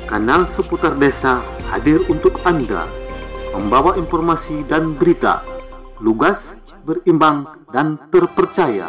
Kanal seputar desa hadir untuk Anda, membawa informasi dan berita, lugas, berimbang, dan terpercaya.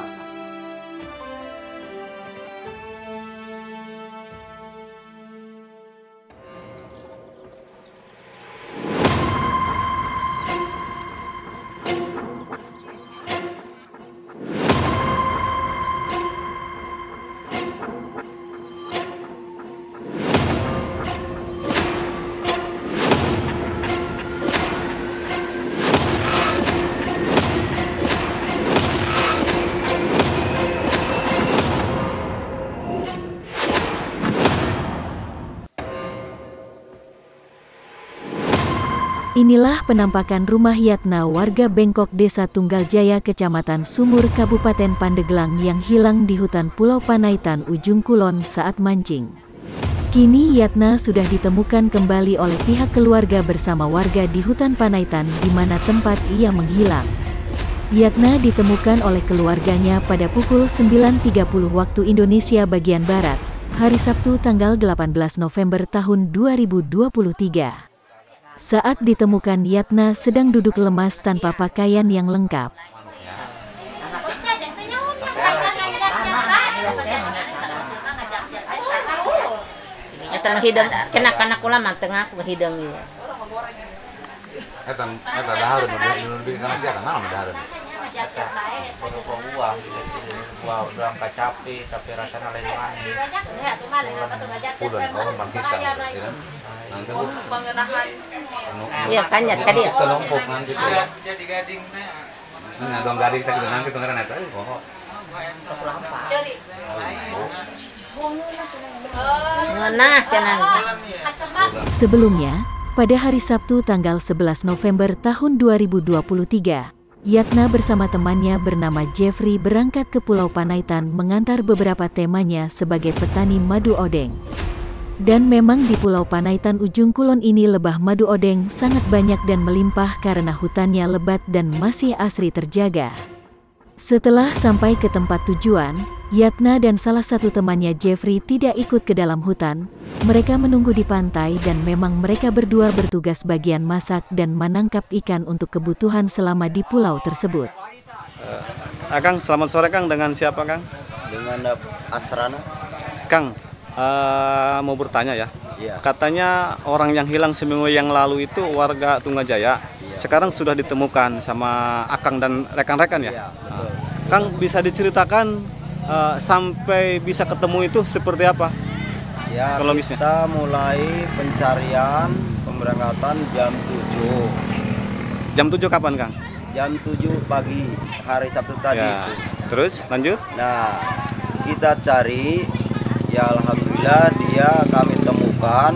Inilah penampakan rumah Yatna warga Bengkok Desa Tunggaljaya Kecamatan Sumur Kabupaten Pandeglang yang hilang di hutan Pulau Panaitan Ujung Kulon saat mancing. Kini Yatna sudah ditemukan kembali oleh pihak keluarga bersama warga di hutan Panaitan di mana tempat ia menghilang. Yatna ditemukan oleh keluarganya pada pukul 9.30 waktu Indonesia bagian Barat, hari Sabtu tanggal 18 November tahun 2023. Saat ditemukan Yatna sedang duduk lemas tanpa pakaian yang lengkap. Eta hidung kena ulama tengah hidung ieu. Eta dahar di kana sia kana dahar. Wow, udah kacapi tapi rasanya lain manis. Udah kalau mangkisang gitu kan. Nanti Iya kanyat tadi ya. kelompok nanti tuh. Jadi gading teh. Nah, dong gadis teh gitu nanti tengah eta kok. Ngeunah cenah. Sebelumnya, pada hari Sabtu tanggal 11 November tahun 2023, Yatna bersama temannya bernama Jeffrey berangkat ke Pulau Panaitan mengantar beberapa temannya sebagai petani madu odeng. Dan memang di Pulau Panaitan Ujung Kulon ini lebah madu odeng sangat banyak dan melimpah karena hutannya lebat dan masih asri terjaga. Setelah sampai ke tempat tujuan, Yatna dan salah satu temannya Jeffrey tidak ikut ke dalam hutan. Mereka menunggu di pantai dan memang mereka berdua bertugas bagian masak dan menangkap ikan untuk kebutuhan selama di pulau tersebut. Kang, selamat sore Kang, dengan siapa Kang? Dengan Asrana. Kang, mau bertanya ya. Iya. Katanya orang yang hilang seminggu yang lalu itu warga Tunggajaya. Iya. Sekarang sudah ditemukan sama Akang dan rekan-rekan ya. Iya, betul. Kang, bisa diceritakan sampai bisa ketemu itu seperti apa? Ya, kronologisnya? kita mulai pencarian pemberangkatan jam 7. Jam 7 kapan Kang? Jam 7 pagi hari Sabtu tadi. Ya. Terus lanjut? Nah, kita cari, ya alhamdulillah dia kami temukan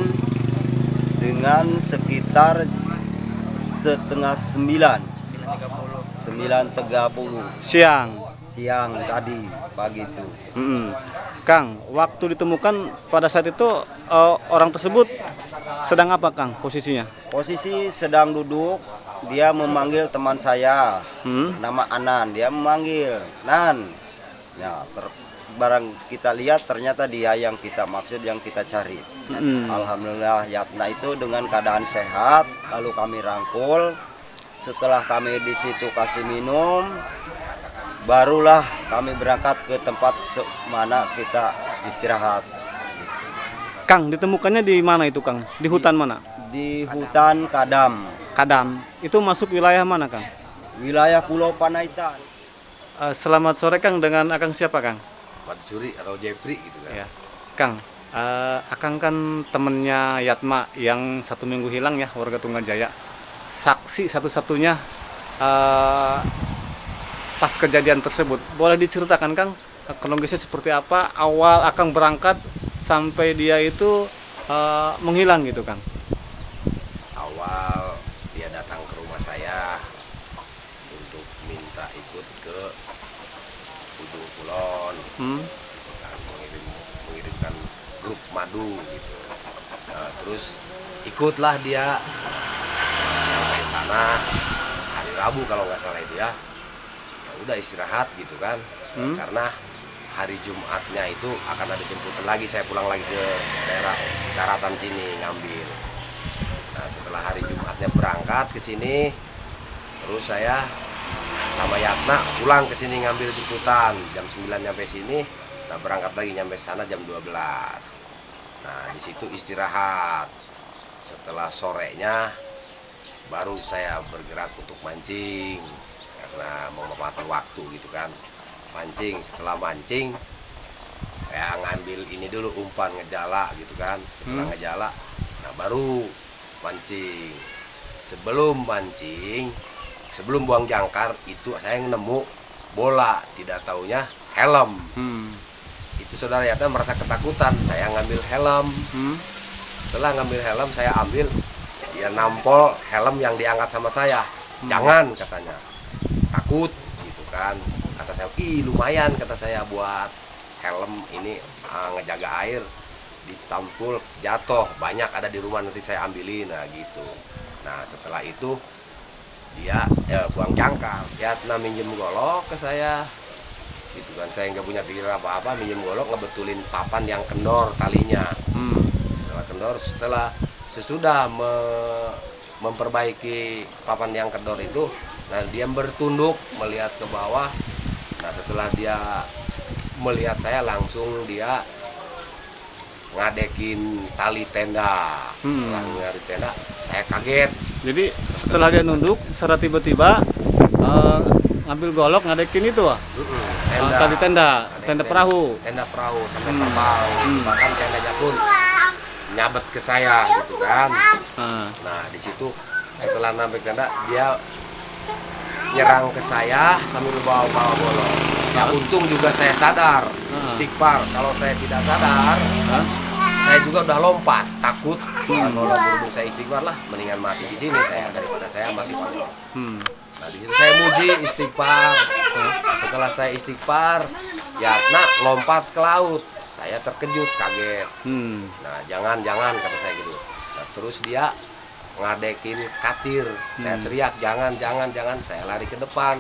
dengan sekitar setengah 9:30 siang tadi pagi itu. Kang, waktu ditemukan pada saat itu orang tersebut sedang apa Kang posisinya? Posisi sedang duduk, dia memanggil teman saya, nama Anan, dia memanggil Nan. Ya, barang kita lihat ternyata dia yang kita maksud, yang kita cari. Alhamdulillah Yatna itu dengan keadaan sehat, lalu kami rangkul. Setelah kami di situ kasih minum, barulah kami berangkat ke tempat mana kita istirahat. Kang, ditemukannya di mana itu Kang? Di hutan mana? Di hutan Kadam. Kadam. Itu masuk wilayah mana Kang? Wilayah Pulau Panaitan. Selamat sore Kang, dengan Akang siapa Kang? Suri atau Jeffrey gitu kan. Ya. Kang, Akang kan temennya Yatma yang 1 minggu hilang ya, warga Tunggajaya. Saksi satu-satunya pas kejadian tersebut. Boleh diceritakan Kang, kronologisnya seperti apa? Awal Akang berangkat sampai dia itu menghilang gitu Kang. Awal dia datang ke rumah saya untuk minta ikut ke Ujung Kulon, gitu kan, mengirimkan grup madu gitu. Nah, terus ikutlah dia sampai sana hari Rabu kalau nggak salah itu ya. Ya udah istirahat gitu kan, karena hari Jumatnya itu akan ada jemputan lagi, saya pulang lagi ke daerah daratan sini ngambil. Nah setelah hari Jumatnya berangkat ke sini, terus saya sama Yatna pulang ke sini ngambil jemputan jam 9 nyampe sini. Nah berangkat lagi nyampe sana jam 12. Nah di situ istirahat. Setelah sorenya baru saya bergerak untuk mancing karena mau memanfaatkan waktu gitu kan. Mancing, setelah mancing ya ngambil ini dulu umpan ngejala gitu kan. Setelah ngejala nah baru mancing. Sebelum mancing, sebelum buang jangkar itu saya nemu bola, tidak taunya helm. Itu saudara Yatna merasa ketakutan, saya ngambil helm. Setelah ngambil helm saya ambil, dia nampol helm yang diangkat sama saya. Jangan katanya, takut gitu kan. Kata saya, ih lumayan kata saya buat helm ini ngejaga air, ditampul jatuh banyak ada di rumah nanti saya ambilin, nah gitu. Nah setelah itu dia buang jangkar, Yatna minjem golok ke saya gitu kan. Saya nggak punya pikiran apa-apa, minjem golok ngebetulin papan yang kendor talinya. Setelah kendor, sesudah memperbaiki papan yang kendor itu, nah dia bertunduk melihat ke bawah. Nah setelah dia melihat saya langsung dia ngadekin tali tenda. Setelah ngadekin tenda saya kaget. Jadi setelah dia nunduk, secara tiba-tiba ngambil golok ngadekin itu tali tenda perahu. Tenda perahu sampai terbang. Bahkan tendanya pun nyabet ke saya gitu kan. Nah di situ setelah nampik tenda dia nyerang ke saya sambil bawa golok. Ya untung juga saya sadar, istighfar. Kalau saya tidak sadar, saya juga udah lompat, takut. Kalau berhubung saya istighfar lah, mendingan mati di sini saya daripada saya mati konyol. Nah di situ saya muji istighfar. Setelah saya istighfar, Yatna lompat ke laut. Saya terkejut, kaget. Nah jangan kata saya gitu. Nah, terus dia ngadekin katir. Saya teriak jangan. Saya lari ke depan.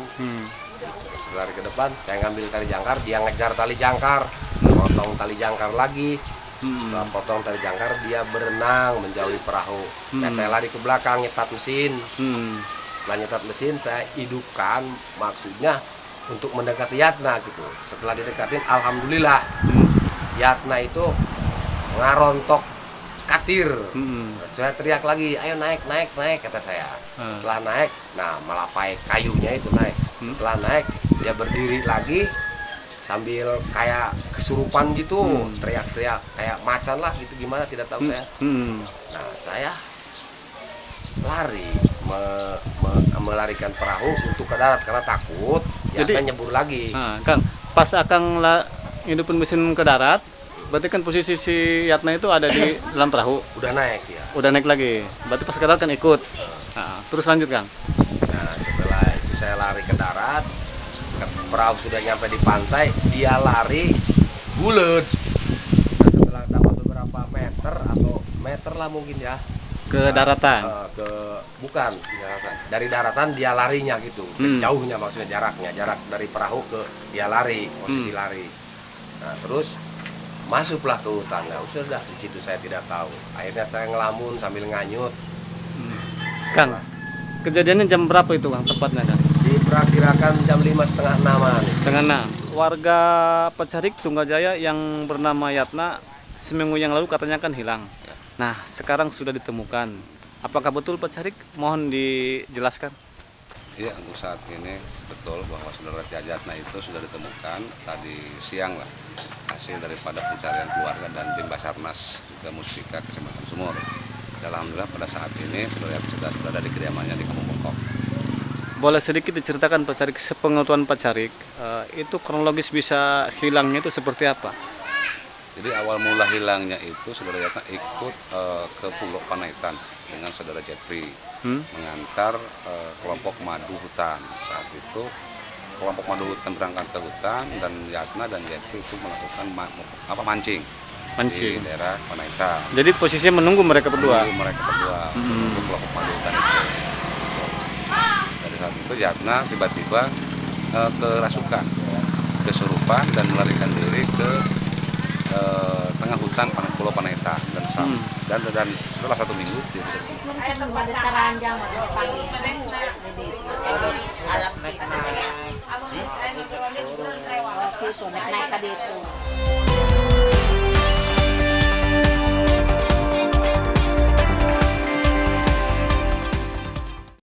Setelah lari ke depan, saya ngambil tali jangkar. Dia ngejar tali jangkar, potong tali jangkar lagi. Setelah potong tali jangkar, dia berenang menjauhi perahu. Nah, saya lari ke belakang nyetat mesin. Setelah nyetat mesin, saya hidupkan, maksudnya untuk mendekati Yatna gitu. Setelah didekatin, alhamdulillah Yatna itu ngarontok katir. Saya teriak lagi, ayo naik kata saya. Setelah naik, nah malapai kayunya itu naik. Setelah naik, dia berdiri lagi sambil kayak kesurupan gitu, teriak-teriak kayak macan lah gitu, gimana tidak tahu saya. Nah saya lari melarikan perahu untuk ke darat karena takut Yatna nyebur lagi. Kang, pas Akang hidupin mesin ke darat, berarti kan posisi si Yatna itu ada di dalam perahu. Udah naik ya. Udah naik lagi. Berarti pas ke darat kan ikut. Nah, terus lanjut Kang. Nah setelah itu saya lari ke darat, perahu sudah nyampe di pantai, dia lari bulet. Nah, setelah dapat beberapa meter atau meter lah mungkin ya. Ke daratan. Bukan dari daratan dia larinya gitu. Jauhnya maksudnya jarak dari perahu ke dia lari, posisi lari. Nah terus masuklah ke hutan. Nah sudah di situ saya tidak tahu. Akhirnya saya ngelamun sambil nganyut. Kang, kejadiannya jam berapa itu Kang tepatnya Kang? Diperkirakan jam 5:30-an. Setengah 6. Warga Pecarik Tunggajaya yang bernama Yatna seminggu yang lalu katanya kan hilang. Nah sekarang sudah ditemukan. Apakah betul Pecarik? Mohon dijelaskan. Iya, untuk saat ini betul bahwa saudara Yatna itu sudah ditemukan tadi siang lah, hasil daripada pencarian keluarga dan tim Basarnas juga Muspika Kecamatan Sumur. Alhamdulillah pada saat ini saudara sudah berada di kediamannya di Kampung Bongkok. Boleh sedikit diceritakan Pecarik, sepengetahuan Pecarik, itu kronologis bisa hilangnya itu seperti apa? Jadi awal mula hilangnya itu saudara Yatna ikut ke Pulau Panaitan dengan saudara Jeffrey mengantar kelompok madu hutan. Saat itu kelompok madu hutan berangkat ke hutan dan Yatna dan Jeffrey itu melakukan mancing di daerah Panaitan. Jadi posisinya menunggu mereka berdua. Menunggu kelompok madu hutan itu. Dari saat itu Yatna tiba-tiba kerasukan kesurupan dan melarikan diri ke tengah hutan Pulau Panaitan dan setelah 1 minggu dia naik tadi itu.